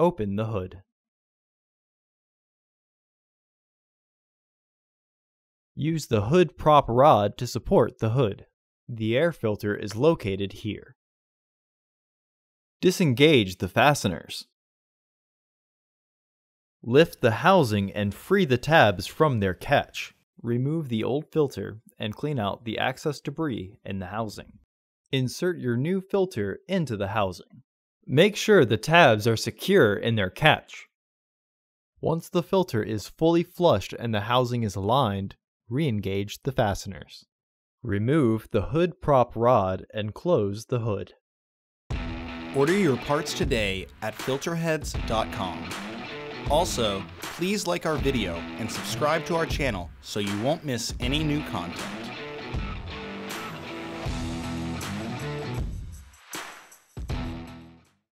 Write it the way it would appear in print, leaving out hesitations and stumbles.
open the hood. Use the hood prop rod to support the hood. The air filter is located here. Disengage the fasteners. Lift the housing and free the tabs from their catch. Remove the old filter and clean out the excess debris in the housing. Insert your new filter into the housing. Make sure the tabs are secure in their catch. Once the filter is fully flushed and the housing is aligned, re-engage the fasteners. Remove the hood prop rod and close the hood. Order your parts today at filterheads.com. Also, please like our video and subscribe to our channel so you won't miss any new content.